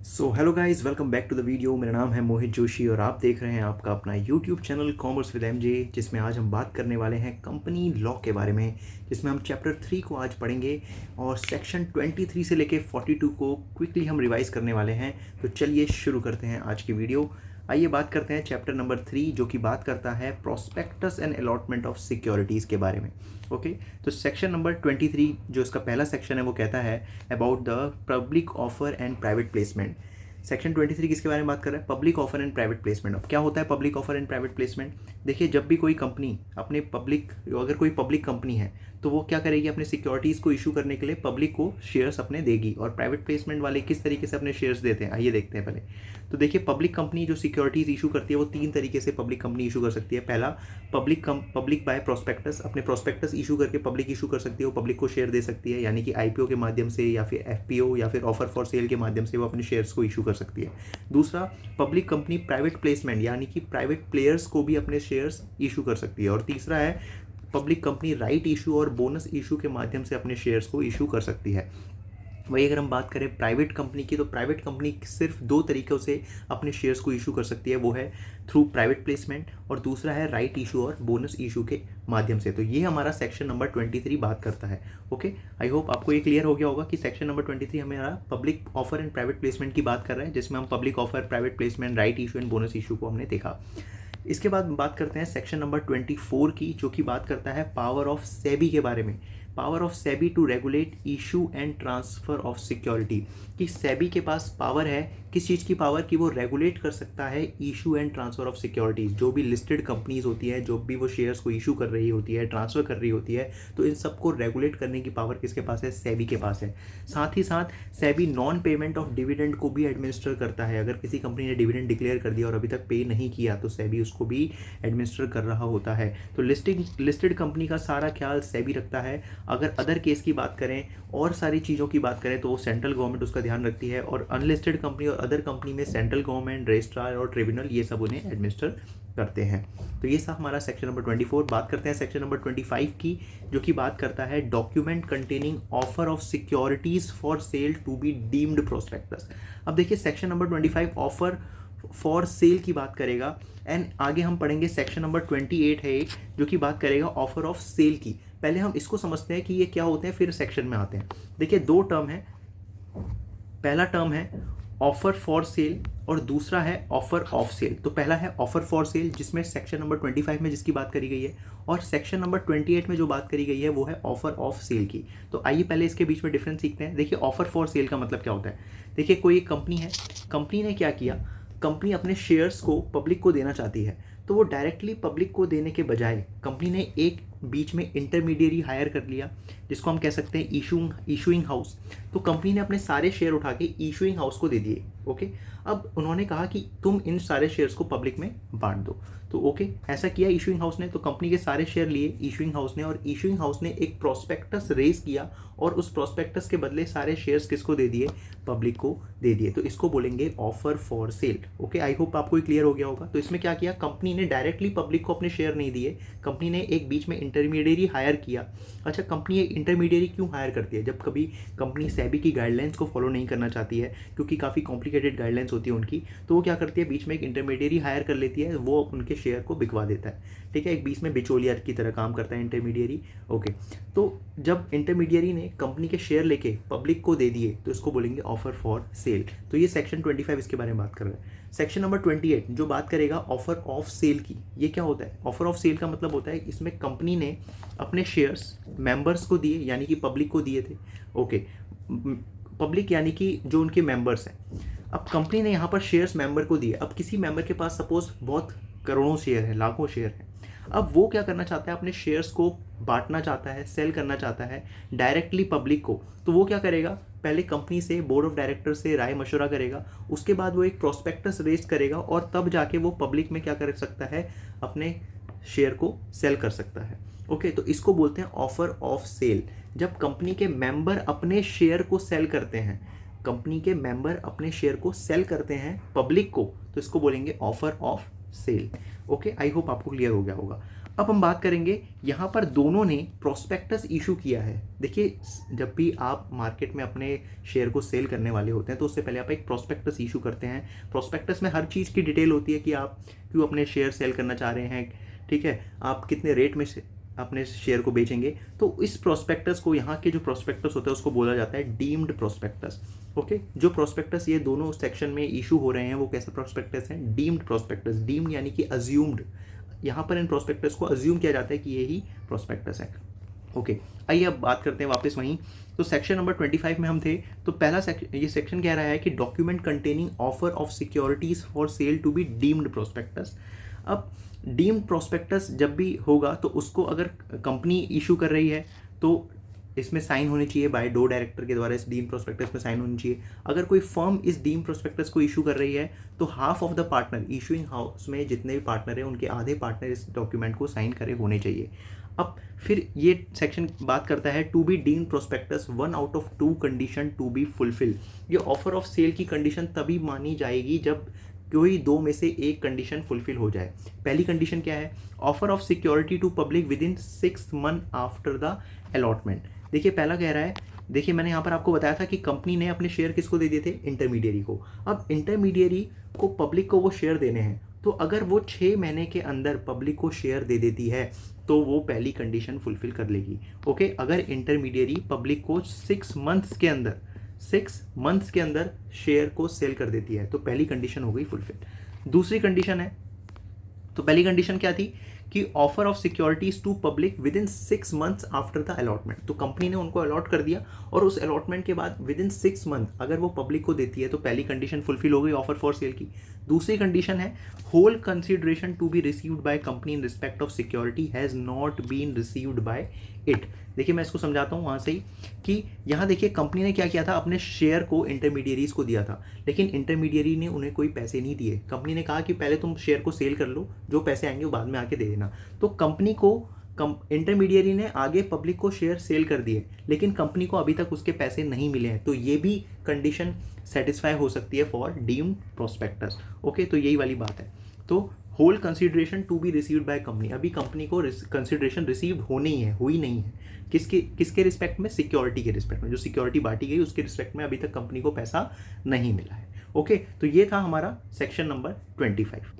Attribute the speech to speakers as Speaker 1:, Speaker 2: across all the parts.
Speaker 1: So hello guys, welcome back to the video. मेरा नाम है मोहित जोशी और आप देख रहे हैं आपका अपना YouTube channel commerce with MJ, जिसमें आज हम बात करने वाले हैं कंपनी लॉ के बारे में, जिसमें हम चैप्टर 3 को आज पढ़ेंगे और सेक्शन 23 से लेके 42 को क्विकली हम रिवाइज करने वाले हैं। तो चलिए शुरू करते हैं आज की वीडियो। आइए बात करते हैं चैप्टर नंबर 3, जो कि बात करता है prospectus and allotment of securities के बारे में। ओके, तो सेक्शन नंबर 23 जो इसका पहला सेक्शन है वो कहता है about the public offer and private placement. Section 23 किसके बारे में बात कर रहा है? Public offer and private placement. अब क्या होता है public offer and private placement? देखिए, जब भी कोई कंपनी अपने अगर कोई पब्लिक कंपनी है तो वो क्या करेगी, अपने सिक्योरिटीज़ को इशू करने के लिए पब्लिक को शेयर्स अपने देगी। और प्राइवेट प्लेसमेंट वाले किस तरीके से अपने शेयर्स देते हैं, आइए देखते हैं पहले। तो देखिए, पब्लिक कंपनी जो सिक्योरिटीज़ इशू करती है वो 3 तरीके से पब्लिक कंपनी इशू कर सकती है। पहला, पब्लिक बाय प्रोस्पेक्टस, अपने प्रोस्पेक्टस इशू करके पब्लिक इशू कर सकती है, वो पब्लिक को शेयर दे सकती है, यानी कि आईपीओ के माध्यम से या फिर एफपीओ या फिर ऑफर फॉर सेल के माध्यम से वो अपने शेयर्स को इशू कर सकती है। दूसरा, पब्लिक कंपनी प्राइवेट प्लेसमेंट, यानी कि प्राइवेट प्लेयर्स को भी अपने शेयर्स इशू कर सकती है। और तीसरा है पब्लिक कंपनी राइट इशू और बोनस इशू के माध्यम से अपने शेयर्स को इशू कर सकती है। वही अगर हम बात करें प्राइवेट कंपनी की, तो प्राइवेट कंपनी सिर्फ 2 तरीक़ों से अपने शेयर्स को इशू कर सकती है, वो है थ्रू प्राइवेट प्लेसमेंट और दूसरा है राइट इशू और बोनस इशू के माध्यम से। तो ये हमारा सेक्शन नंबर 23 बात करता है। ओके, आई होप आपको ये क्लियर हो गया होगा कि सेक्शन नंबर 23 हमारा public offer and private placement की बात कर रहा है, जिसमें हम public offer, private placement, right issue and bonus issue को हमने देखा। इसके बाद बात करते हैं सेक्शन नंबर 24 की, जो कि बात करता है पावर ऑफ सेबी के बारे में। Power of SEBI to regulate issue and transfer of security, कि सेबी के पास पावर है, किस चीज़ की पावर, कि वो रेगुलेट कर सकता है issue and transfer of securities. जो भी लिस्टेड कंपनीज होती है, जो भी वो शेयर्स को इशू कर रही होती है, ट्रांसफ़र कर रही होती है, तो इन सबको रेगुलेट करने की पावर किसके पास है? सेबी के पास है। साथ ही साथ SEBI non payment of dividend को भी एडमिनिस्टर करता है। अगर किसी कंपनी ने डिविडेंड डिक्लेयर कर दिया और अभी तक पे नहीं किया, तो सेबी उसको भी एडमिनिस्टर कर रहा होता है। तो लिस्टेड कंपनी का सारा ख्याल सेबी रखता है। अगर अदर केस की बात करें और सारी चीज़ों की बात करें तो सेंट्रल गवर्नमेंट उसका ध्यान रखती है। और अनलिस्टेड कंपनी और अदर कंपनी में सेंट्रल गवर्नमेंट, रजिस्ट्रार और ट्रिब्यूनल, ये सब उन्हें एडमिनिस्टर करते हैं। तो ये सब हमारा सेक्शन नंबर 24। बात करते हैं सेक्शन नंबर 25 की, जो कि बात करता है document containing offer of securities for sale to be deemed prospectus. अब देखिए, section number 25 offer for sale की बात करेगा, एंड आगे हम पढ़ेंगे सेक्शन नंबर 28 है एक, जो कि बात करेगा ऑफर ऑफ सेल की। पहले हम इसको समझते हैं कि ये क्या होते हैं, फिर सेक्शन में आते हैं। देखिए, 2 टर्म है। पहला टर्म है ऑफर फॉर सेल और दूसरा है ऑफर ऑफ सेल। तो पहला है ऑफर फॉर सेल, जिसमें सेक्शन नंबर 25 में जिसकी बात करी गई है, और सेक्शन नंबर 28 में जो बात करी गई है वो है ऑफर ऑफ सेल की। तो आइए पहले इसके बीच में डिफरेंस सीखते हैं। देखिए, ऑफर फॉर सेल का मतलब क्या होता है। देखिए, कोई एक कंपनी है, कंपनी ने क्या किया, कंपनी अपने शेयर्स को पब्लिक को देना चाहती है, तो वो डायरेक्टली पब्लिक को देने के बजाय कंपनी ने एक बीच में इंटरमीडिएरी हायर कर लिया, जिसको हम कह सकते हैं इशूइंग हाउस। तो कंपनी ने अपने सारे शेयर उठा के इशूइंग हाउस को दे दिए। ओके, अब उन्होंने कहा कि तुम इन सारे शेयर्स को पब्लिक में बांट दो। तो ओके, ऐसा किया इशूइंग हाउस ने। तो कंपनी के सारे शेयर लिए इशूइंग हाउस ने, और इशूइंग हाउस ने एक प्रोस्पेक्टस रेज किया और उस प्रोस्पेक्टस के बदले सारे शेयर्स किसको दे दिए? पब्लिक को दे दिए। तो इसको बोलेंगे offer for cell. Okay, I hope आपको क्लियर हो गया होगा। तो इसमें क्या किया, कंपनी ने डायरेक्टली पब्लिक को अपने शेयर नहीं दिए, कंपनी ने एक बीच में इंटरमीडिएरी हायर किया। अच्छा, कंपनी एक इंटरमीडिएरी क्यों हायर करती है? जब कभी कंपनी सेबी की गाइडलाइंस को फॉलो नहीं करना चाहती है, क्योंकि काफ़ी कॉम्प्लिकेटेड गाइडलाइंस होती है उनकी, तो वो क्या करती है, बीच में एक इंटरमीडिएरी हायर कर लेती है, वो उनके शेयर को बिकवा देता है। ठीक है, एक बीच में बिचौलिया की तरह काम करता है इंटरमीडिएरी। ओके, तो जब इंटरमीडिएरी ने कंपनी के शेयर लेके पब्लिक को दे दिए, तो इसको बोलेंगे ऑफर फॉर सेल। तो ये सेक्शन 25 इसके बारे में बात कर रहा है। सेक्शन नंबर 28 जो बात करेगा ऑफर ऑफ सेल की, ये क्या होता है? ऑफर ऑफ सेल का मतलब होता है इसमें कंपनी ने अपने शेयर्स मेंबर्स को दिए, यानी कि पब्लिक को दिए थे। ओके, पब्लिक यानी कि जो उनके मेंबर्स हैं। अब कंपनी ने यहाँ पर शेयर्स मेंबर को दिए। अब किसी मेंबर के पास सपोज बहुत करोड़ों शेयर है, लाखों शेयर है, अब वो क्या करना चाहता है, अपने शेयर्स को बांटना चाहता है, सेल करना चाहता है डायरेक्टली पब्लिक को। तो वो क्या करेगा, पहले कंपनी से, बोर्ड ऑफ डायरेक्टर से राय मशवरा करेगा, उसके बाद वो एक प्रोस्पेक्टस रेज करेगा और तब जाके वो पब्लिक में क्या कर सकता है, अपने शेयर को सेल कर सकता है। ओके, तो इसको बोलते हैं ऑफर ऑफ सेल। जब कंपनी के मेंबर अपने शेयर को सेल करते हैं, कंपनी के मेंबर अपने शेयर को सेल करते हैं पब्लिक को, तो इसको बोलेंगे offer of sale. Okay, I hope आपको क्लियर हो गया होगा। अब हम बात करेंगे यहाँ पर दोनों ने प्रोस्पेक्टस इशू किया है। देखिए, जब भी आप मार्केट में अपने शेयर को सेल करने वाले होते हैं तो उससे पहले आप एक प्रोस्पेक्टस इशू करते हैं। प्रोस्पेक्टस में हर चीज़ की डिटेल होती है कि आप क्यों अपने शेयर सेल करना चाह रहे हैं, ठीक है, आप कितने रेट में अपने शेयर को बेचेंगे। तो इस प्रोस्पेक्टस को, यहाँ के जो प्रोस्पेक्टस होता है उसको बोला जाता है डीम्ड प्रोस्पेक्टस। ओके, जो प्रोस्पेक्टस ये दोनों सेक्शन में इशू हो रहे हैं वो कैसे प्रोस्पेक्टस हैं? Deemed prospectus. डीम्ड यानी कि अज्यूम्ड, यहाँ पर इन प्रोस्पेक्टस को अज्यूम किया जाता है कि ये ही प्रोस्पेक्टस है। ओके, आइए अब बात करते हैं वापस वहीं। तो सेक्शन नंबर 25 में हम थे। तो पहला सेक्शन, ये सेक्शन कह रहा है कि document containing offer of securities for sale to be deemed prospectus. अब डीम्ड प्रोस्पेक्टस जब भी होगा तो उसको अगर कंपनी इशू कर रही है तो इसमें साइन होनी चाहिए बाय 2 डायरेक्टर के द्वारा, इस डीम प्रोस्पेक्टस में साइन होनी चाहिए। अगर कोई फर्म इस डीम प्रोस्पेक्टस को इशू कर रही है तो half of the partner, issuing house में जितने भी पार्टनर हैं उनके आधे पार्टनर इस डॉक्यूमेंट को साइन करे होने चाहिए। अब फिर ये सेक्शन बात करता है to be deem prospectus 1 out of 2 condition to be fulfil. ये ऑफर ऑफ सेल की कंडीशन तभी मानी जाएगी जब कोई 2 में से एक कंडीशन फुलफिल हो जाए। पहली कंडीशन क्या है? Offer of security to public within 6 month after the allotment. देखिए, पहला कह रहा है, देखिए मैंने यहाँ पर आपको बताया था कि कंपनी ने अपने शेयर किसको दे दिए थे? इंटरमीडियरी को। अब इंटरमीडियरी को, पब्लिक को वो शेयर देने हैं, तो अगर वो 6 महीने के अंदर पब्लिक को शेयर दे देती है तो वो पहली कंडीशन फुलफिल कर लेगी। ओके, अगर इंटरमीडियरी पब्लिक को 6 मंथ्स के अंदर शेयर को सेल कर देती है तो पहली कंडीशन हो गई फुलफिल। दूसरी कंडीशन है, तो पहली कंडीशन क्या थी कि offer of securities to public within 6 months after the allotment. तो कंपनी ने उनको अलॉट कर दिया और उस अलॉटमेंट के बाद विद इन 6 मंथ अगर वो पब्लिक को देती है तो पहली कंडीशन फुलफिल हो गई ऑफर फॉर सेल की। दूसरी कंडीशन है whole consideration to be received by company in respect of security has not been received by it. देखिए, मैं इसको समझाता हूँ वहाँ से ही कि यहाँ देखिए कंपनी ने क्या किया था, अपने शेयर को इंटरमीडियरीज को दिया था, लेकिन इंटरमीडियरी ने उन्हें कोई पैसे नहीं दिए। कंपनी ने कहा कि पहले तुम शेयर को सेल कर लो, जो पैसे आएंगे वो बाद में आके दे देना। तो कंपनी को, इंटरमीडियरी ने आगे पब्लिक को शेयर सेल कर दिए, लेकिन कंपनी को अभी तक उसके पैसे नहीं मिले हैं, तो ये भी कंडीशन सेटिस्फाई हो सकती है फॉर डीम्ड प्रोस्पेक्टस। ओके, तो यही वाली बात है। तो whole consideration to be received by company, अभी कंपनी को कंसिडरेशन रिसीव्ड होनी है, हुई नहीं है। किसके रिस्पेक्ट में? सिक्योरिटी के रिस्पेक्ट में। जो सिक्योरिटी बांटी गई उसके रिस्पेक्ट में अभी तक कंपनी को पैसा नहीं मिला है। ओके, तो ये था हमारा सेक्शन नंबर 25।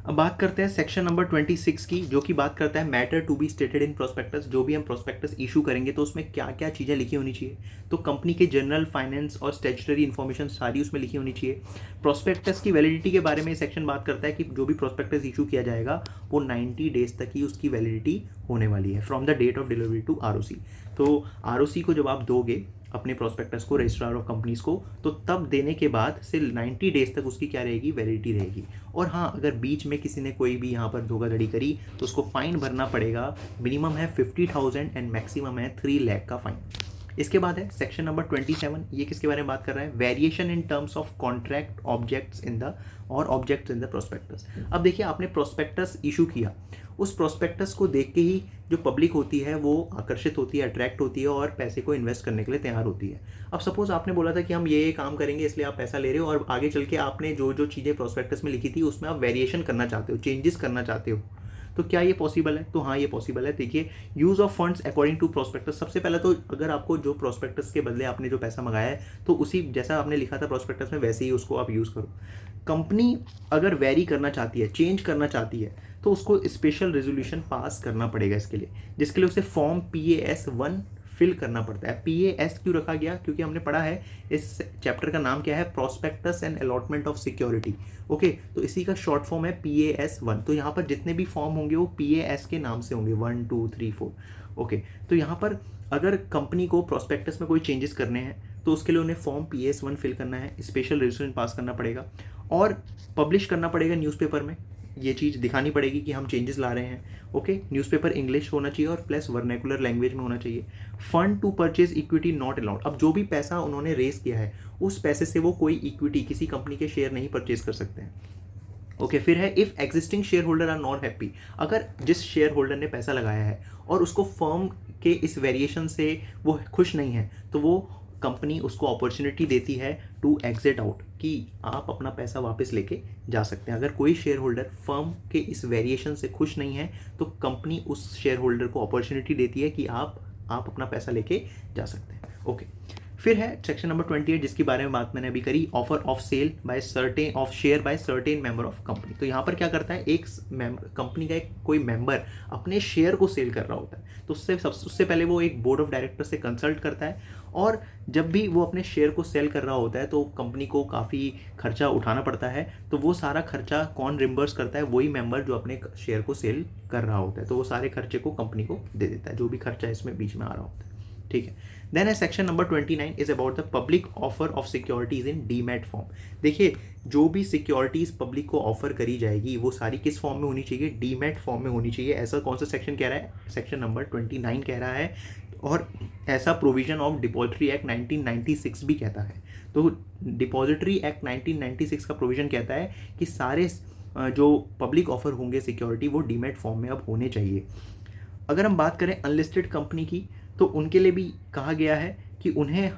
Speaker 1: अब बात करते हैं सेक्शन नंबर 26 की, जो कि बात करता है matter to be stated in prospectus. जो भी हम प्रोस्पेक्टस इशू करेंगे तो उसमें क्या क्या चीज़ें लिखी होनी चाहिए? तो कंपनी के जनरल फाइनेंस और स्टैट्यूटरी इन्फॉर्मेशन सारी उसमें लिखी होनी चाहिए। प्रोस्पेक्टस की वैलिडिटी के बारे में सेक्शन बात करता है कि जो भी प्रोस्पेक्टस इशू किया जाएगा वो 90 डेज तक ही उसकी वैलिडिटी होने वाली है, from the date of delivery to ROC. तो आरओसी को जब आप दोगे अपने प्रोस्पेक्टस को रजिस्ट्रार ऑफ कंपनीज को, तो तब देने के बाद से 90 डेज तक उसकी क्या रहेगी? वैलिडिटी रहेगी। और हाँ, अगर बीच में किसी ने कोई भी यहाँ पर धोखाधड़ी करी तो उसको फाइन भरना पड़ेगा। मिनिमम है 50,000 एंड मैक्सिमम है 3 लाख का फाइन। इसके बाद है सेक्शन नंबर 27। ये किसके बारे में बात कर रहा है? Variation in terms of contract objects in the prospectus. अब देखिए, आपने प्रोस्पेक्टस इशू किया, उस प्रोस्पेक्टस को देख के ही जो पब्लिक होती है वो आकर्षित होती है, अट्रैक्ट होती है और पैसे को इन्वेस्ट करने के लिए तैयार होती है। अब सपोज आपने बोला था कि हम ये काम करेंगे इसलिए आप पैसा ले रहे हो, और आगे चल के आपने जो जो चीज़ें प्रोस्पेक्टस में लिखी थी उसमें आप वेरिएशन करना चाहते हो, चेंजेस करना चाहते हो, तो क्या ये पॉसिबल है? तो हाँ, ये पॉसिबल है। देखिए, use of funds according to prospectus. सबसे पहले तो अगर आपको जो प्रोस्पेक्टस के बदले आपने जो पैसा मंगाया है तो उसी जैसा आपने लिखा था प्रोस्पेक्टस में वैसे ही उसको आप यूज़ करो। कंपनी अगर वेरी करना चाहती है, चेंज करना चाहती है, तो उसको स्पेशल रेजोल्यूशन पास करना पड़ेगा इसके लिए, जिसके लिए उसे फॉर्म PAS 1 फिल करना पड़ता है। PAS क्यों रखा गया? क्योंकि हमने पढ़ा है, इस चैप्टर का नाम क्या है? Prospectus and allotment of security. Okay, तो इसी का शॉर्ट फॉर्म है PAS 1। तो यहाँ पर जितने भी फॉर्म होंगे वो PAS के नाम से होंगे, 1 2 3 4। ओके, तो यहाँ पर अगर कंपनी को प्रोस्पेक्टस में कोई चेंजेस करने हैं तो उसके लिए उन्हें फॉर्म PAS 1 फिल करना है, स्पेशल रेजोल्यूशन पास करना पड़ेगा और पब्लिश करना पड़ेगा न्यूज़पेपर में। ये चीज़ दिखानी पड़ेगी कि हम चेंजेस ला रहे हैं। ओके, न्यूज़पेपर इंग्लिश होना चाहिए और प्लस वर्नैकुलर लैंग्वेज में होना चाहिए। Fund to purchase equity not allowed. अब जो भी पैसा उन्होंने रेस किया है उस पैसे से वो कोई इक्विटी, किसी कंपनी के शेयर नहीं परचेज कर सकते हैं। ओके, फिर है if existing share holder are not happy. अगर जिस शेयर होल्डर ने पैसा लगाया है और उसको फर्म के इस वेरिएशन से वो खुश नहीं है तो वो कंपनी उसको अपॉर्चुनिटी देती है टू एग्जिट आउट, कि आप अपना पैसा वापस लेके जा सकते हैं। अगर कोई शेयर होल्डर फर्म के इस वेरिएशन से खुश नहीं है तो कंपनी उस शेयर होल्डर को अपॉर्चुनिटी देती है कि आप अपना पैसा लेके जा सकते हैं। ओके, फिर है सेक्शन नंबर 28 जिसके बारे में बात मैंने अभी करी, offer of sale by certain of share by certain member of company. तो यहाँ पर क्या करता है, एक कंपनी का एक कोई मेंबर अपने शेयर को सेल कर रहा होता है तो उससे पहले वो एक बोर्ड ऑफ डायरेक्टर से कंसल्ट करता है, और जब भी वो अपने शेयर को सेल कर रहा होता है तो कंपनी को काफ़ी खर्चा उठाना पड़ता है, तो वो सारा खर्चा कौन रिम्बर्स करता है, वही मेंबर जो अपने शेयर को सेल कर रहा होता है। तो वो सारे खर्चे को कंपनी को दे देता है, जो भी खर्चा इसमें बीच में आ रहा होता है। ठीक है, देन है section number 29 is about the public offer of securities in demat form. देखिए, जो भी सिक्योरिटीज पब्लिक को ऑफर करी जाएगी वो सारी किस फॉर्म में होनी चाहिए, डीमैट फॉर्म में होनी चाहिए। ऐसा कौन सा सेक्शन कह रहा है, सेक्शन नंबर 29 कह रहा है, और ऐसा प्रोविजन ऑफ डिपॉजिटरी एक्ट 1996 भी कहता है। तो डिपॉजिटरी एक्ट 1996 का प्रोविजन कहता है कि सारे जो पब्लिक ऑफर होंगे सिक्योरिटी वो डीमैट फॉर्म में अब होने चाहिए। अगर हम बात करें अनलिस्टेड कंपनी की, तो उनके लिए भी कहा गया है कि उन्हें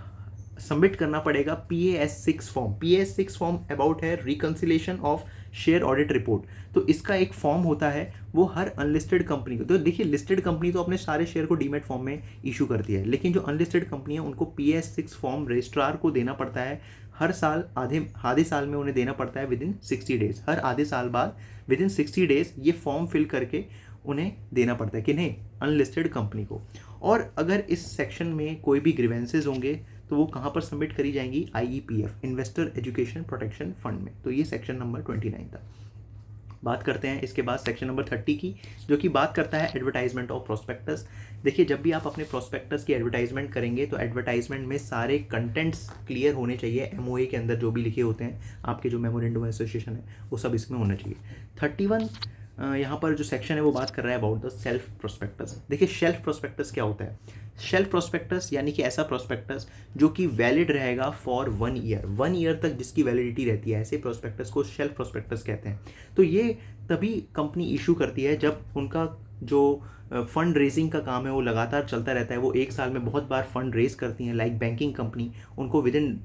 Speaker 1: सबमिट करना पड़ेगा PAS6 form. PAS6 form about है reconciliation of share audit report. तो इसका एक फॉर्म होता है, वो हर अनलिस्टेड कंपनी को, तो देखिए लिस्टेड कंपनी तो अपने सारे शेयर को डीमैट फॉर्म में इशू करती है, लेकिन जो अनलिस्टेड कंपनी है उनको PAS6 फॉर्म रजिस्ट्रार को देना पड़ता है हर साल, आधे साल में उन्हें देना पड़ता है विदिन 60 डेज। हर आधे साल बाद विदिन 60 डेज ये फॉर्म फिल करके उन्हें देना पड़ता है, किन्हें, अनलिस्टेड कंपनी को। और अगर इस सेक्शन में कोई भी ग्रीवेंसेज होंगे तो वो कहाँ पर सबमिट करी जाएंगी, IEPF, investor education protection fund में। तो ये सेक्शन नंबर 29 था। बात करते हैं इसके बाद सेक्शन नंबर 30 की, जो कि बात करता है एडवर्टाइजमेंट ऑफ प्रोस्पेक्टस। देखिए, जब भी आप अपने प्रोस्पेक्टस की एडवर्टाइजमेंट करेंगे तो एडवर्टाइजमेंट में सारे कंटेंट्स क्लियर होने चाहिए। MOA के अंदर जो भी लिखे होते हैं, आपके जो मेमोरेंडम एसोसिएशन है, वो सब इसमें होना चाहिए। 31 यहाँ पर जो सेक्शन है वो बात कर रहा है अबाउट द सेल्फ प्रोस्पेक्टस। देखिए, सेल्फ प्रोस्पेक्टस क्या होता है, सेल्फ प्रोस्पेक्टस यानी कि ऐसा प्रोस्पेक्टस जो कि वैलिड रहेगा फॉर 1 ईयर, 1 ईयर तक जिसकी वैलिडिटी रहती है, ऐसे प्रोस्पेक्टस को सेल्फ प्रोस्पेक्टस कहते हैं। तो ये तभी कंपनी इशू करती है जब उनका जो फंड रेजिंग का काम है वो लगातार चलता रहता है। वो एक साल में बहुत बार फंड रेज करती हैं, लाइक बैंकिंग कंपनी, उनको विद इन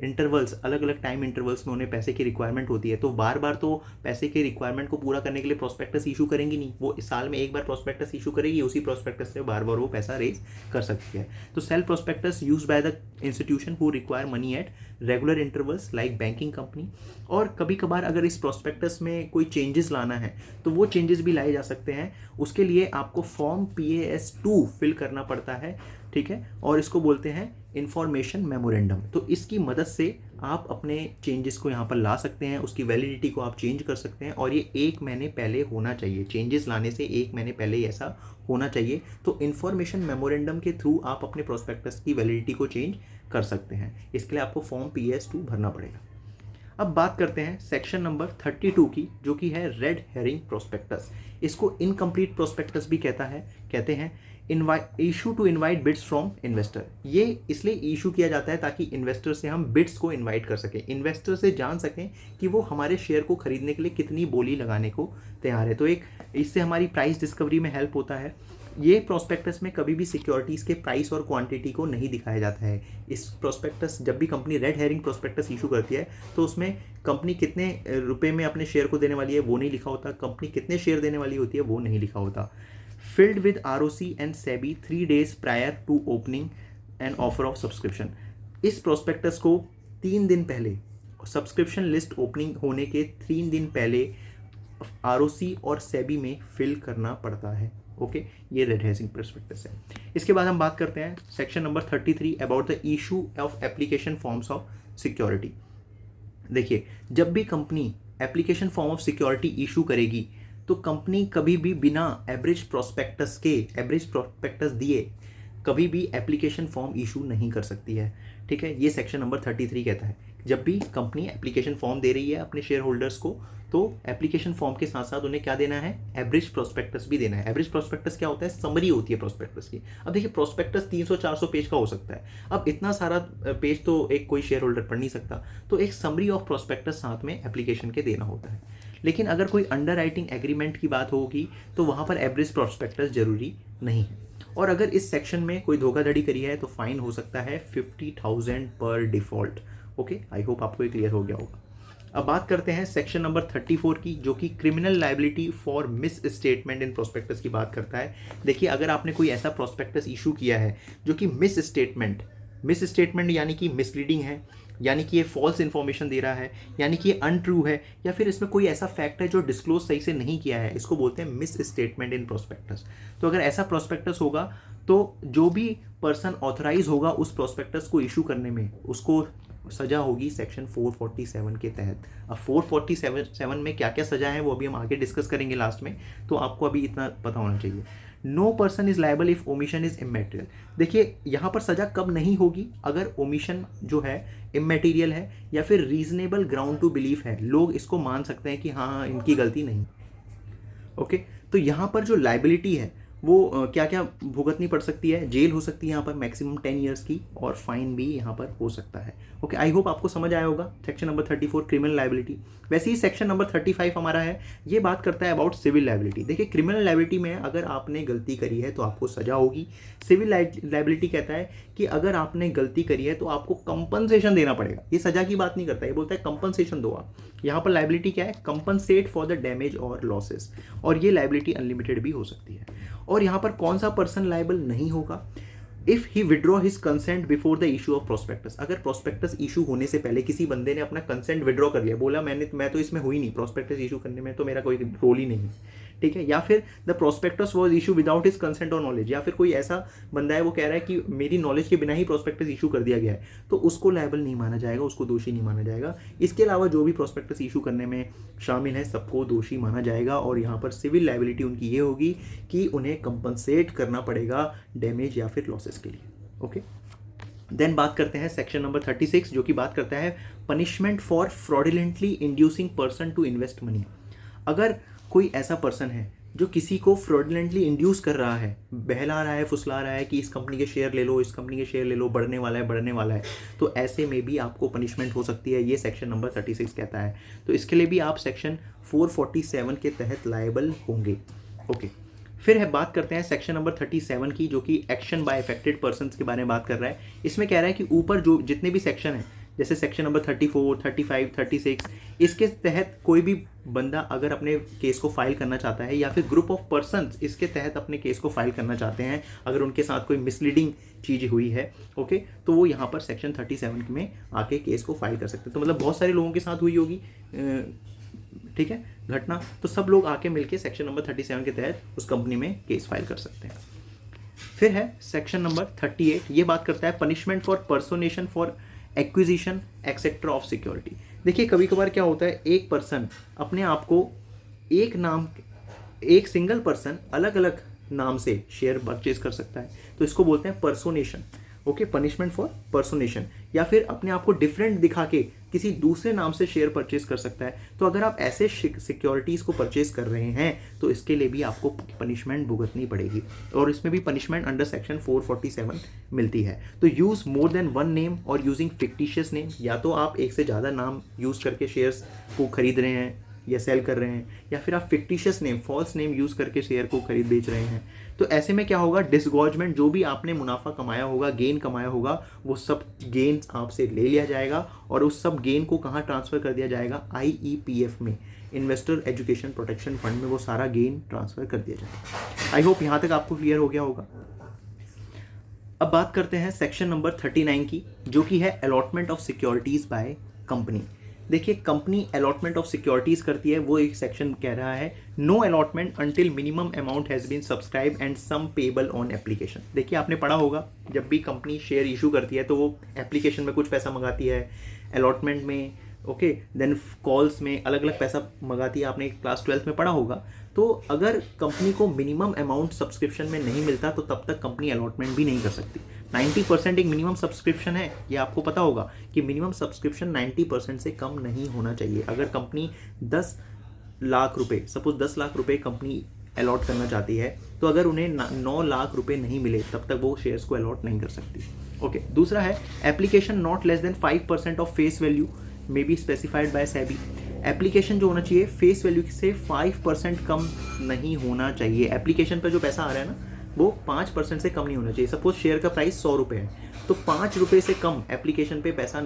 Speaker 1: इंटरवल्स, अलग अलग टाइम इंटरवल्स में उन्हें पैसे की रिक्वायरमेंट होती है। तो बार बार तो पैसे के रिक्वायरमेंट को पूरा करने के लिए प्रोस्पेक्टस इशू करेंगी नहीं, वो इस साल में एक बार प्रोस्पेक्टस इशू करेगी, उसी प्रोस्पेक्टस से बार बार वो पैसा रेज कर सकती है। तो self prospectus use by the institution who require money at regular intervals like banking company. और कभी कभार अगर इस प्रोस्पेक्टस में कोई चेंजेस लाना है तो वो चेंजेस भी लाए जा सकते हैं। उसके लिए आपको फॉर्म PAS2 फिल करना पड़ता है, ठीक है, और इसको बोलते हैं इंफॉर्मेशन मेमोरेंडम। तो इसकी मदद से आप अपने चेंजेस को यहाँ पर ला सकते हैं, उसकी वैलिडिटी को आप चेंज कर सकते हैं, और ये 1 महीने पहले होना चाहिए। चेंजेस लाने से 1 महीने पहले ही ऐसा होना चाहिए। तो इंफॉर्मेशन मेमोरेंडम के थ्रू आप अपने प्रोस्पेक्टस की वैलिडिटी को चेंज कर सकते हैं। इसके लिए आपको फॉर्म PAS2 भरना पड़ेगा। अब बात करते हैं सेक्शन नंबर 32 की, जो कि है रेड हेरिंग प्रोस्पेक्टस। इसको इनकम्प्लीट प्रोस्पेक्टस भी कहते हैं। Issue to invite bids from investor. ये इसलिए इशू किया जाता है ताकि इन्वेस्टर से हम बिड्स को इनवाइट कर सकें, इन्वेस्टर से जान सकें कि वो हमारे शेयर को खरीदने के लिए कितनी बोली लगाने को तैयार है। तो एक इससे हमारी प्राइस डिस्कवरी में हेल्प होता है। ये प्रोस्पेक्टस में कभी भी सिक्योरिटीज़ के प्राइस और क्वांटिटी को नहीं दिखाया जाता है। इस प्रोस्पेक्टस, जब भी company red herring prospectus issue करती है तो उसमें कंपनी कितने रुपए में अपने शेयर को देने वाली है वो नहीं लिखा होता, कंपनी कितने शेयर देने वाली होती है वो नहीं लिखा होता। Filed with ROC and SEBI 3 days prior to opening and offer of subscription. इस प्रोस्पेक्टस को 3 दिन पहले, सब्सक्रिप्शन लिस्ट ओपनिंग होने के 3 दिन पहले ROC और SEBI में फिल करना पड़ता है। ओके, ये रेड हेरिंग प्रोस्पेक्टस है। इसके बाद हम बात करते हैं section number 33 about the issue of application forms of security. देखिए, जब भी company application form of security issue करेगी तो कंपनी कभी भी बिना एवरेज प्रोस्पेक्टस दिए कभी भी एप्लीकेशन फॉर्म इशू नहीं कर सकती है, ठीक है। ये सेक्शन नंबर 33 कहता है जब भी कंपनी एप्लीकेशन फॉर्म दे रही है अपने शेयर होल्डर्स को, तो एप्लीकेशन फॉर्म के साथ साथ उन्हें क्या देना है, एवरेज प्रोस्पेक्टस भी देना है। एवरेज प्रोस्पेक्टस क्या होता है, समरी होती है प्रोस्पेक्टस की। अब देखिए, प्रोस्पेक्टस 300-400 पेज का हो सकता है। अब इतना सारा पेज तो एक कोई शेयर होल्डर पढ़ नहीं सकता, तो एक समरी ऑफ प्रोस्पेक्टस साथ में एप्लीकेशन के देना होता है। लेकिन अगर कोई अंडर राइटिंग एग्रीमेंट की बात होगी तो वहाँ पर एवरेज प्रॉस्पेक्टस जरूरी नहीं है। और अगर इस सेक्शन में कोई धोखाधड़ी करी है तो फाइन हो सकता है 50,000 पर डिफॉल्ट। ओके, आई होप आपको ये क्लियर हो गया होगा। अब बात करते हैं सेक्शन नंबर 34 की, जो कि criminal liability for miss statement in prospectus की बात करता है। देखिए, अगर आपने कोई ऐसा प्रोस्पेक्टस इशू किया है जो कि मिस स्टेटमेंट यानी कि मिसलीडिंग है, यानी कि ये फॉल्स इन्फॉर्मेशन दे रहा है, यानी कि ये अनट्रू है, या फिर इसमें कोई ऐसा फैक्ट है जो डिस्क्लोज सही से नहीं किया है, इसको बोलते हैं मिस स्टेटमेंट इन प्रोस्पेक्टस। तो अगर ऐसा प्रोस्पेक्टस होगा तो जो भी पर्सन ऑथराइज होगा उस प्रोस्पेक्टस को इशू करने में, उसको सजा होगी सेक्शन 447 के तहत। अब 447 में क्या क्या सजा है वो अभी हम आगे डिस्कस करेंगे लास्ट में, तो आपको अभी इतना पता होना चाहिए। No person is liable if omission is immaterial. देखिए, यहाँ पर सजा कब नहीं होगी, अगर ओमिशन जो है इमैटेरियल है या फिर रीजनेबल ग्राउंड टू बिलीव है, लोग इसको मान सकते हैं कि हाँ इनकी गलती नहीं। ओके, तो यहाँ पर जो लाइबिलिटी है वो क्या क्या भुगतनी पड़ सकती है, जेल हो सकती है यहाँ पर मैक्सिमम 10 ईयर्स की, और फाइन भी यहाँ पर हो सकता है। ओके, आई होप आपको समझ आया होगा सेक्शन नंबर 34 क्रिमिनल लाइबिलिटी। वैसे ही सेक्शन नंबर 35 हमारा है, ये बात करता है अबाउट सिविल लाइबिलिटी। देखिए, क्रिमिनल लाइबिलिटी में अगर आपने गलती करी है तो आपको सजा होगी। सिविल लाइबिलिटी कहता है कि अगर आपने गलती करी है तो आपको कंपनसेशन देना पड़ेगा। ये सजा की बात नहीं करता, ये बोलता है कंपनसेशन दो आप। यहाँ पर लाइबिलिटी क्या है, कंपनसेट फॉर द डैमेज और लॉसेस, और ये लाइबिलिटी अनलिमिटेड भी हो सकती है। और यहाँ पर कौन सा पर्सन लाइबल नहीं होगा, if he withdraw his consent before the issue of prospectus. अगर प्रोस्पेक्टस इशू होने से पहले किसी बंदे ने अपना कंसेंट विड्रॉ कर लिया, बोला मैं तो इसमें हुई नहीं, प्रोस्पेक्टस इशू करने में तो मेरा कोई रोल ही नहीं, ठीक है, या फिर the prospectus was issue without his consent और नॉलेज, या फिर कोई ऐसा बंदा है वो कह रहा है कि मेरी नॉलेज के बिना ही प्रोस्पेक्टस इशू कर दिया गया है, तो उसको लायबल नहीं माना जाएगा, उसको दोषी नहीं माना जाएगा। इसके अलावा जो भी प्रोस्पेक्टस इशू करने में शामिल है सबको दोषी माना जाएगा। और यहाँ पर सिविल लायबिलिटी उनकी ये होगी कि उन्हें कंपनसेट करना पड़ेगा डैमेज या फिर लॉसेस के लिए। ओके, देन बात करते हैं सेक्शन नंबर 36, जो कि बात करता है punishment for fraudulently inducing person to invest money. अगर कोई ऐसा पर्सन है जो किसी को फ्रॉडुलेंटली इंड्यूस कर रहा है, बहला रहा है, फुसला रहा है कि इस कंपनी के शेयर ले लो, इस कंपनी के शेयर ले लो, बढ़ने वाला है, तो ऐसे में भी आपको पनिशमेंट हो सकती है, ये सेक्शन नंबर 36 कहता है। तो इसके लिए भी आप सेक्शन 447 के तहत लायबल होंगे। ओके, फिर है बात करते हैं सेक्शन नंबर 37 की, जो कि एक्शन बाय अफेक्टेड पर्सन्स के बारे में बात कर रहा है। इसमें कह रहा है कि ऊपर जो जितने भी सेक्शन हैं, जैसे सेक्शन नंबर 34, 35, 36, इसके तहत कोई भी बंदा अगर अपने केस को फाइल करना चाहता है, या फिर ग्रुप ऑफ पर्सन्स इसके तहत अपने केस को फाइल करना चाहते हैं, अगर उनके साथ कोई मिसलीडिंग चीज़ हुई है, ओके, तो वो यहाँ पर सेक्शन 37 में आके केस को फाइल कर सकते हैं। तो मतलब बहुत सारे लोगों के साथ हुई होगी, ठीक है, घटना, तो सब लोग आके मिलके सेक्शन नंबर 37 के तहत उस कंपनी में केस फाइल कर सकते हैं। फिर है सेक्शन नंबर 38, ये बात करता है punishment for personation for acquisition etcetera of security. देखिए, कभी कभार क्या होता है, एक पर्सन अपने आप को एक सिंगल पर्सन अलग अलग नाम से शेयर परचेज कर सकता है, तो इसको बोलते हैं पर्सोनेशन। ओके, पनिशमेंट फॉर पर्सोनेशन, या फिर अपने आप को डिफरेंट दिखा के किसी दूसरे नाम से शेयर परचेज कर सकता है। तो अगर आप ऐसे सिक्योरिटीज़ को परचेज कर रहे हैं तो इसके लिए भी आपको पनिशमेंट भुगतनी पड़ेगी, और इसमें भी पनिशमेंट अंडर सेक्शन 447 मिलती है। तो use more than one name और यूजिंग फिक्टिशियस नेम, या तो आप एक से ज़्यादा नाम यूज़ करके शेयर्स को खरीद रहे हैं या सेल कर रहे हैं, या फिर आप fictitious name, false name use करके शेयर को खरीद बेच रहे हैं, तो ऐसे में क्या होगा, डिसगॉजमेंट, जो भी आपने मुनाफा कमाया होगा, गेन कमाया होगा, वो सब गेन आपसे ले लिया जाएगा, और उस सब गेन को कहाँ ट्रांसफ़र कर दिया जाएगा, IEPF में, इन्वेस्टर एजुकेशन प्रोटेक्शन फंड में वो सारा गेन ट्रांसफ़र कर दिया जाएगा। आई होप यहाँ तक आपको क्लियर हो गया होगा। अब बात करते हैं सेक्शन नंबर 39 की, जो कि है allotment of securities by company. देखिए, कंपनी अलॉटमेंट ऑफ सिक्योरिटीज़ करती है, वो एक सेक्शन कह रहा है no allotment until minimum amount has been subscribe and sum payable on application. देखिए, आपने पढ़ा होगा, जब भी कंपनी शेयर इशू करती है तो वो एप्लीकेशन में कुछ पैसा मंगाती है, अलॉटमेंट में, ओके, देन कॉल्स में अलग अलग पैसा मंगाती है, आपने क्लास 12th में पढ़ा होगा। तो अगर कंपनी को मिनिमम अमाउंट सब्सक्रिप्शन में नहीं मिलता तो तब तक कंपनी अलॉटमेंट भी नहीं कर सकती। 90% एक मिनिमम सब्सक्रिप्शन है, ये आपको पता होगा कि मिनिमम सब्सक्रिप्शन 90% से कम नहीं होना चाहिए। अगर कंपनी 10 लाख रुपए, सपोज 10 लाख रुपए कंपनी अलॉट करना चाहती है, तो अगर उन्हें 9 लाख रुपए नहीं मिले तब तक वो शेयर्स को अलॉट नहीं कर सकती। ओके, दूसरा है application not less than 5% of face value may be specified by SEBI. Application जो होना चाहिए फेस वैल्यू से 5% कम नहीं होना चाहिए। एप्लीकेशन पर जो पैसा आ रहा है ना वो 5% से कम नहीं होना चाहिए। सपोज शेयर का प्राइस 100 रुपये है तो 5 रुपये से कम एप्लीकेशन पे पैसा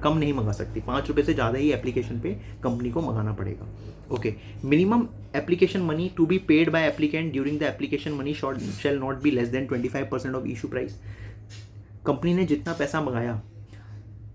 Speaker 1: कम नहीं मंगा सकती। 5 रुपये से ज़्यादा ही एप्लीकेशन पे कंपनी को मंगाना पड़ेगा। Okay, minimum application money to be paid by applicant during the application money shall not be less than 25% of issue price. Company ने जितना पैसा मंगाया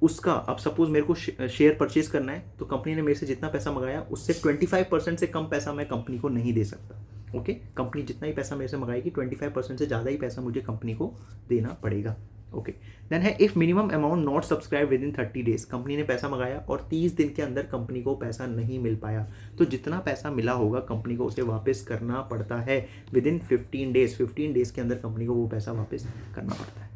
Speaker 1: उसका, अब सपोज मेरे को शेयर परचेज करना है तो कंपनी ने मेरे से जितना पैसा मंगाया उससे 25% से कम पैसा मैं कंपनी को नहीं दे सकता। ओके, कंपनी जितना ही पैसा मेरे से मंगाएगी 25% से ज़्यादा ही पैसा मुझे कंपनी को देना पड़ेगा। ओके, देन है if minimum amount not subscribe with in 30 days. Company ने पैसा मंगाया और 30 दिन के अंदर कंपनी को पैसा नहीं मिल पाया तो जितना पैसा मिला होगा कंपनी को उसे वापस करना पड़ता है विद इन 15 डेज। 15 डेज के अंदर कंपनी को वो पैसा वापस करना पड़ता है।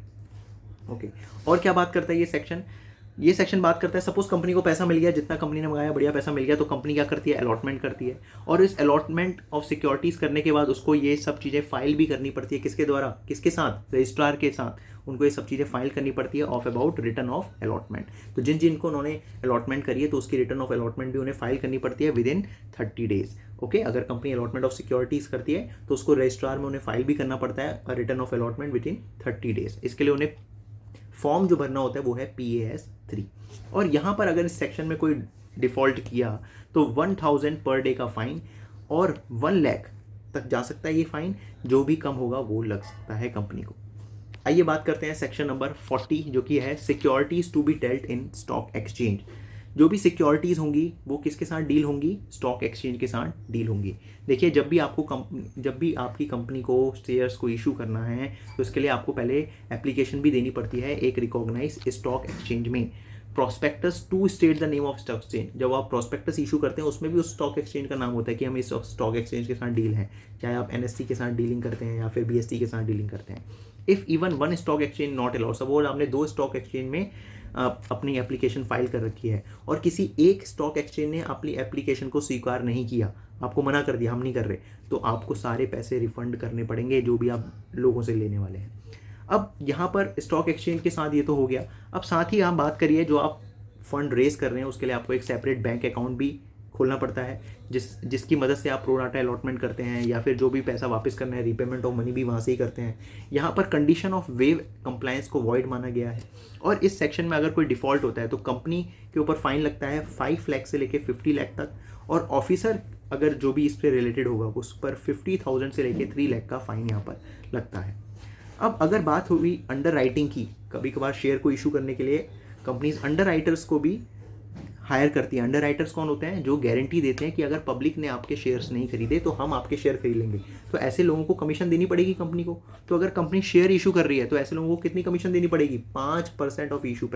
Speaker 1: ओके, और क्या बात करता है ये सेक्शन बात करता है सपोज कंपनी को पैसा मिल गया, जितना कंपनी ने मंगाया बढ़िया पैसा मिल गया तो कंपनी क्या करती है, अलॉटमेंट करती है। और इस अलॉटमेंट ऑफ सिक्योरिटीज़ करने के बाद उसको ये सब चीज़ें फाइल भी करनी पड़ती है। किसके द्वारा, किसके साथ, रजिस्ट्रार के साथ उनको ये सब चीज़ें फाइल करनी पड़ती है of about return of allotment. तो जिनको उन्होंने अलॉटमेंट करी है तो उसकी रिटर्न ऑफ अलॉटमेंट भी उन्हें फाइल करनी पड़ती है विद इन 30 डेज। ओके, अगर कंपनी अलॉटमेंट ऑफ सिक्योरिटीज़ करती है तो उसको रजिस्ट्रार में उन्हें फाइल भी करना पड़ता है return of allotment with in 30 days. इसके लिए उन्हें फॉर्म जो भरना होता है वो है PAS3। और यहाँ पर अगर इस सेक्शन में कोई डिफ़ॉल्ट किया तो 1000 पर डे का फ़ाइन और 1 लाख तक जा सकता है ये फ़ाइन। जो भी कम होगा वो लग सकता है कंपनी को। आइए बात करते हैं सेक्शन नंबर 40 जो कि है securities to be dealt in stock exchange. जो भी सिक्योरिटीज़ होंगी वो किसके साथ डील होंगी, स्टॉक एक्सचेंज के साथ डील होंगी। देखिए, जब भी आपकी कंपनी को शेयर्स को इशू करना है तो इसके लिए आपको पहले एप्लीकेशन भी देनी पड़ती है एक रिकॉग्नाइज स्टॉक एक्सचेंज में। Prospectus to state the name of stock exchange. जब आप प्रोस्पेक्टस इशू करते हैं उसमें भी उस स्टॉक एक्सचेंज का नाम होता है कि हम इस स्टॉक एक्सचेंज के साथ डील हैं, चाहे आप NSE के साथ डीलिंग करते हैं या फिर BSE के साथ डीलिंग करते हैं। If even 1 stock exchange not allowed, suppose आपने 2 स्टॉक एक्सचेंज में अपनी एप्लीकेशन फाइल कर रखी है और किसी एक स्टॉक एक्सचेंज ने अपनी एप्लीकेशन को स्वीकार नहीं किया, आपको मना कर दिया हम नहीं कर रहे, तो आपको सारे पैसे रिफंड करने पड़ेंगे जो भी आप लोगों से लेने वाले हैं। अब यहाँ पर स्टॉक एक्सचेंज के साथ ये तो हो गया। अब साथ ही आप बात करिए जो आप फंड रेज कर रहे हैं उसके लिए आपको एक सेपरेट बैंक अकाउंट भी खोलना पड़ता है जिसकी मदद से आप प्रो डाटा अलॉटमेंट करते हैं या फिर जो भी पैसा वापस करना है रीपेमेंट ऑफ मनी भी वहाँ से ही करते हैं। यहाँ पर कंडीशन ऑफ वेव कंप्लायंस को वॉइड माना गया है। और इस सेक्शन में अगर कोई डिफ़ॉल्ट होता है तो कंपनी के ऊपर फाइन लगता है 5 लाख से लेके 50 लाख तक, और ऑफिसर अगर जो भी इस पर रिलेटेड होगा उस पर 50,000 से लेके 3 लाख का फ़ाइन यहाँ पर लगता है। अब अगर बात हुई अंडर राइटिंग की, कभी कभार शेयर को इशू करने के लिए कंपनीज अंडर राइटर्स को भी हायर करती है। अंडर राइटर्स कौन होते हैं, जो गारंटी देते हैं कि अगर पब्लिक ने आपके शेयर्स नहीं खरीदे तो हम आपके शेयर खरीद लेंगे। तो ऐसे लोगों को कमीशन देनी पड़ेगी कंपनी को। तो अगर कंपनी शेयर इशू कर रही है तो ऐसे लोगों को कितनी कमीशन देनी पड़ेगी, 5% ऑफ इशू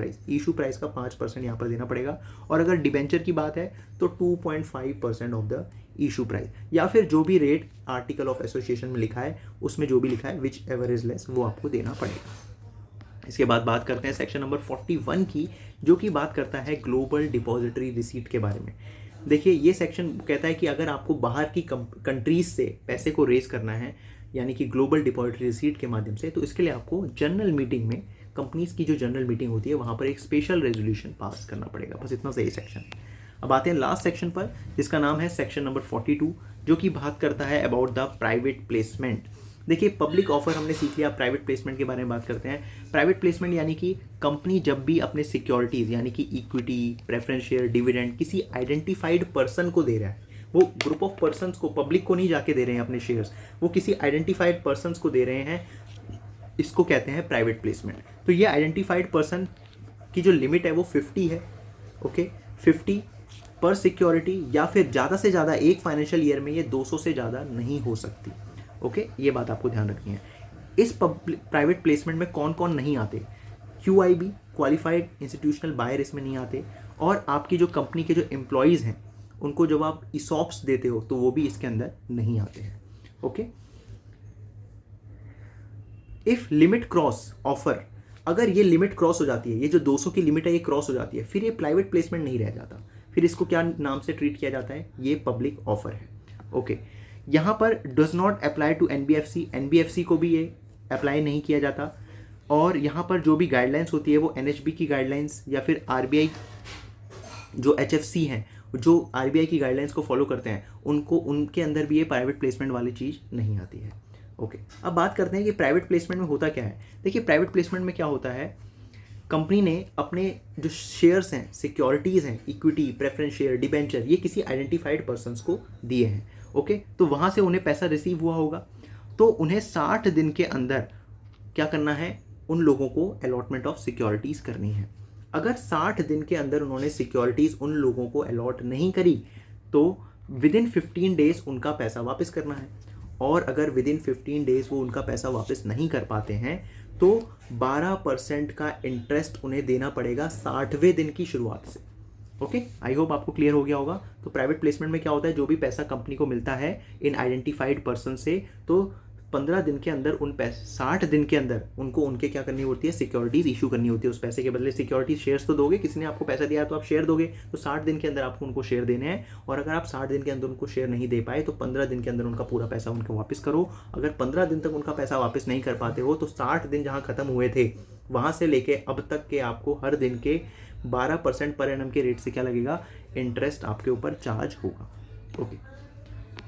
Speaker 1: प्राइस का 5% यहाँ पर देना पड़ेगा। और अगर डिबेंचर की बात है तो 2.5% ऑफ द इशू प्राइस, या फिर जो भी रेट आर्टिकल ऑफ एसोसिएशन में लिखा है उसमें जो भी लिखा है विच एवर इज लेस वो आपको देना पड़ेगा। इसके बाद बात करते हैं सेक्शन नंबर 41 की, जो कि बात करता है ग्लोबल डिपॉजिटरी रिसीट के बारे में। देखिए, ये सेक्शन कहता है कि अगर आपको बाहर की कंट्रीज से पैसे को रेज करना है यानी कि ग्लोबल डिपॉजिटरी रिसीट के माध्यम से, तो इसके लिए आपको जनरल मीटिंग में, कंपनीज की जो जनरल मीटिंग होती है वहाँ पर एक स्पेशल रेजोल्यूशन पास करना पड़ेगा। बस इतना सही सेक्शन। अब आते हैं लास्ट सेक्शन पर जिसका नाम है सेक्शन नंबर 42, जो कि बात करता है अबाउट द प्राइवेट प्लेसमेंट। देखिए, पब्लिक ऑफर हमने सीख लिया, प्राइवेट प्लेसमेंट के बारे में बात करते हैं। प्राइवेट प्लेसमेंट यानी कि कंपनी जब भी अपने सिक्योरिटीज़ यानी कि इक्विटी, प्रेफरेंस शेयर, डिविडेंड किसी आइडेंटिफाइड पर्सन को दे रहा है, वो ग्रुप ऑफ पर्सन्स को, पब्लिक को नहीं जाके दे रहे हैं अपने शेयर्स, वो किसी आइडेंटिफाइड पर्सन्स को दे रहे हैं, इसको कहते हैं प्राइवेट प्लेसमेंट। तो ये आइडेंटिफाइड पर्सन की जो लिमिट है वो 50 है। ओके, 50 पर सिक्योरिटी, या फिर ज़्यादा से ज़्यादा एक फाइनेंशियल ईयर में ये 200 से ज़्यादा नहीं हो सकती। ओके, ये बात आपको ध्यान रखनी है। इस प्राइवेट प्लेसमेंट में कौन कौन नहीं आते, QIB क्वालिफाइड इंस्टीट्यूशनल बायर इसमें नहीं आते, और आपकी जो कंपनी के जो एम्प्लॉयज़ हैं उनको जब आप ESOPs देते हो तो वो भी इसके अंदर नहीं आते हैं। Okay, if limit cross offer, अगर ये लिमिट क्रॉस हो जाती है, ये जो 200 की लिमिट है ये क्रॉस हो जाती है, फिर ये प्राइवेट प्लेसमेंट नहीं रह जाता, फिर इसको क्या नाम से ट्रीट किया जाता है, ये पब्लिक ऑफर है। ओके, यहाँ पर does not apply to NBFC को भी ये अप्लाई नहीं किया जाता, और यहाँ पर जो भी गाइडलाइंस होती है वो NHB की गाइडलाइंस या फिर RBI जो HFC हैं जो आरबीआई की गाइडलाइंस को फॉलो करते हैं उनको, उनके अंदर भी ये प्राइवेट प्लेसमेंट वाली चीज़ नहीं आती है। ओके, अब बात करते हैं कि प्राइवेट प्लेसमेंट में होता क्या है। देखिए प्राइवेट प्लेसमेंट में क्या होता है, कंपनी ने अपने जो शेयर्स हैं, सिक्योरिटीज़ हैं, इक्विटी, प्रेफरेंस शेयर, डिबेंचर, ये किसी आइडेंटिफाइड पर्सन्स को दिए हैं। ओके, तो वहाँ से उन्हें पैसा रिसीव हुआ होगा, तो उन्हें 60 दिन के अंदर क्या करना है, उन लोगों को अलॉटमेंट ऑफ सिक्योरिटीज़ करनी है। अगर 60 दिन के अंदर उन्होंने सिक्योरिटीज़ उन लोगों को अलॉट नहीं करी तो विद इन 15 डेज उनका पैसा वापस करना है, और अगर विद इन 15 डेज वो उनका पैसा वापस नहीं कर पाते हैं तो 12% का इंटरेस्ट उन्हें देना पड़ेगा 60वें दिन की शुरुआत से। ओके, आई होप आपको क्लियर हो गया होगा। तो प्राइवेट प्लेसमेंट में क्या होता है, जो भी पैसा कंपनी को मिलता है इन आइडेंटिफाइड पर्सन से, तो 15 दिन के अंदर 60 दिन के अंदर उनको उनके क्या करनी होती है, सिक्योरिटीज़ इशू करनी होती है। उस पैसे के बदले सिक्योरिटी शेयर्स तो दोगे, किसी ने आपको पैसा दिया है तो आप शेयर दोगे, तो 60 दिन के अंदर आपको उनको शेयर देने हैं। और अगर आप 60 दिन के अंदर उनको शेयर नहीं दे पाए तो 15 दिन के अंदर उनका पूरा पैसा उनको वापस करो। अगर 15 दिन तक उनका पैसा वापस नहीं कर पाते हो तो 60 दिन जहाँ खत्म हुए थे वहाँ से लेके अब तक के आपको हर दिन के 12% पर एनम के रेट से क्या लगेगा, इंटरेस्ट आपके ऊपर चार्ज होगा। ओके,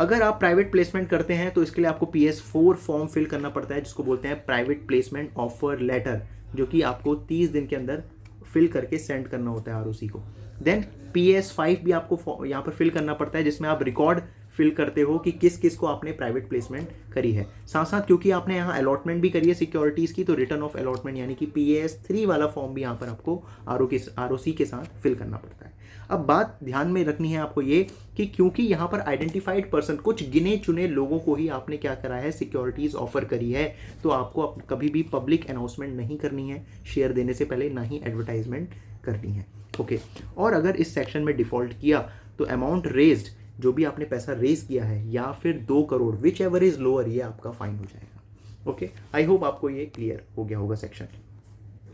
Speaker 1: अगर आप प्राइवेट प्लेसमेंट करते हैं तो इसके लिए आपको PS4 फॉर्म फिल करना पड़ता है, जिसको बोलते हैं प्राइवेट प्लेसमेंट ऑफर लेटर, जो कि आपको 30 दिन के अंदर फिल करके सेंड करना होता है ROC को। देन PS5 भी आपको यहाँ पर फिल करना पड़ता है, जिसमें आप रिकॉर्ड फिल करते हो कि किस किस को आपने प्राइवेट प्लेसमेंट करी है। साथ साथ क्योंकि आपने यहाँ अलॉटमेंट भी करी है सिक्योरिटीज़ की, तो रिटर्न ऑफ अलॉटमेंट यानी कि PS3 वाला फॉर्म भी यहाँ पर आपको ROC के साथ फिल करना पड़ता है। अब बात ध्यान में रखनी है आपको ये कि क्योंकि यहाँ पर आइडेंटिफाइड पर्सन, कुछ गिने चुने लोगों को ही आपने क्या करा है, सिक्योरिटीज़ ऑफर करी है, तो आपको कभी भी पब्लिक अनाउंसमेंट नहीं करनी है शेयर देने से पहले, ना ही एडवर्टाइजमेंट करनी है। ओके, और अगर इस सेक्शन में डिफ़ॉल्ट किया तो अमाउंट रेज्ड, जो भी आपने पैसा रेज किया है, या फिर 2 crore, which ever is lower, ये आपका फाइन हो जाएगा। ओके, आई होप आपको ये क्लियर हो गया होगा सेक्शन।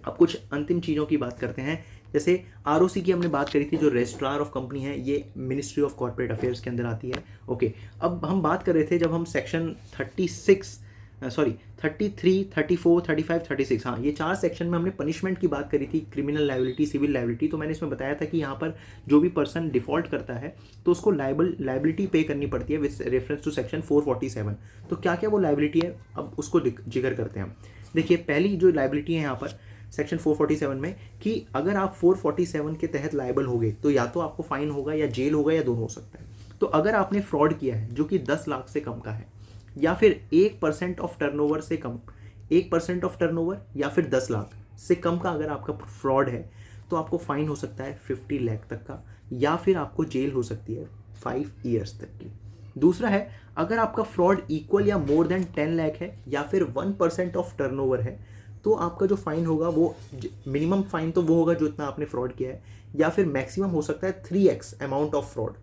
Speaker 1: अब कुछ अंतिम चीज़ों की बात करते हैं। जैसे ROC की हमने बात करी थी, जो रजिस्ट्रार ऑफ कंपनी है ये मिनिस्ट्री ऑफ कॉर्पोरेट अफेयर्स के अंदर आती है। ओके, अब हम बात कर रहे थे जब हम सेक्शन 33, 34, 35, 36, हाँ ये 4 सेक्शन में हमने पनिशमेंट की बात करी थी, क्रिमिनल लायबिलिटी, सिविल लायबिलिटी। तो मैंने इसमें बताया था कि यहाँ पर जो भी पर्सन डिफ़ॉल्ट करता है तो उसको लायबिलिटी पे करनी पड़ती है विद रेफरेंस टू सेक्शन 447। तो क्या क्या वो लायबिलिटी है, अब उसको जिक्र करते हैं हम। देखिए पहली जो लायबिलिटी है यहाँ पर सेक्शन 447 में, कि अगर आप 447 के तहत लायबल हो गए तो या तो आपको फाइन होगा या जेल होगा या दोनों हो सकता है। तो अगर आपने फ्रॉड किया है जो कि 10 लाख से कम का है, या फिर 1% ऑफ टर्नओवर से कम, 1% ऑफ टर्नओवर या फिर 10 लाख से कम का अगर आपका फ्रॉड है, तो आपको फाइन हो सकता है 50 लाख तक का, या फिर आपको जेल हो सकती है 5 ईयर्स तक की। दूसरा है, अगर आपका फ्रॉड इक्वल या मोर देन 10 लाख है, या फिर 1% ऑफ टर्नओवर है, तो आपका जो फाइन होगा वो मिनिमम फाइन तो वो होगा जो इतना आपने फ्रॉड किया है, या फिर मैक्सिमम हो सकता है 3x amount of fraud.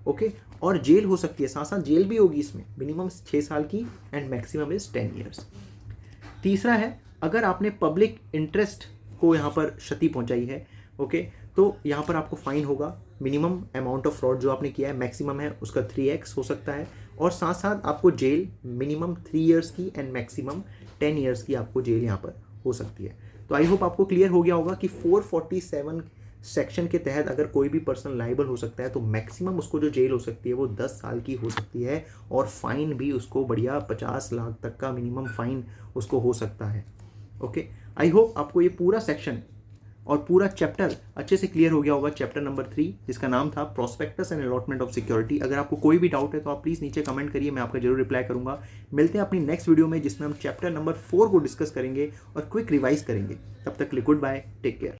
Speaker 1: Okay, और जेल हो सकती है, साथ साथ जेल भी होगी इसमें, मिनिमम 6 साल की एंड मैक्सिमम इज 10 ईयर्स। तीसरा है, अगर आपने पब्लिक इंटरेस्ट को यहाँ पर क्षति पहुँचाई है, ओके, तो यहाँ पर आपको फाइन होगा, मिनिमम अमाउंट ऑफ फ्रॉड जो आपने किया है मैक्सिमम है उसका 3x हो सकता है, और साथ साथ आपको जेल मिनिमम 3 ईयर्स की एंड मैक्सिमम 10 ईयर्स की आपको जेल यहाँ पर हो सकती है। तो आई होप आपको क्लियर हो गया होगा कि 447 सेक्शन के तहत अगर कोई भी पर्सन लाइबल हो सकता है तो मैक्सिमम उसको जो जेल हो सकती है वो 10 साल की हो सकती है, और फाइन भी उसको बढ़िया 50 लाख तक का मिनिमम फाइन उसको हो सकता है। ओके, आई होप आपको ये पूरा सेक्शन और पूरा चैप्टर अच्छे से क्लियर हो गया होगा, चैप्टर नंबर 3 जिसका नाम था prospectus and allotment of security. अगर आपको कोई भी डाउट है तो आप प्लीज़ नीचे कमेंट करिए, मैं आपका जरूर रिप्लाई करूंगा। मिलते हैं अपनी नेक्स्ट वीडियो में जिसमें हम चैप्टर नंबर 4 को डिस्कस करेंगे और क्विक रिवाइज करेंगे। तब तक के लिए गुड बाय, टेक केयर।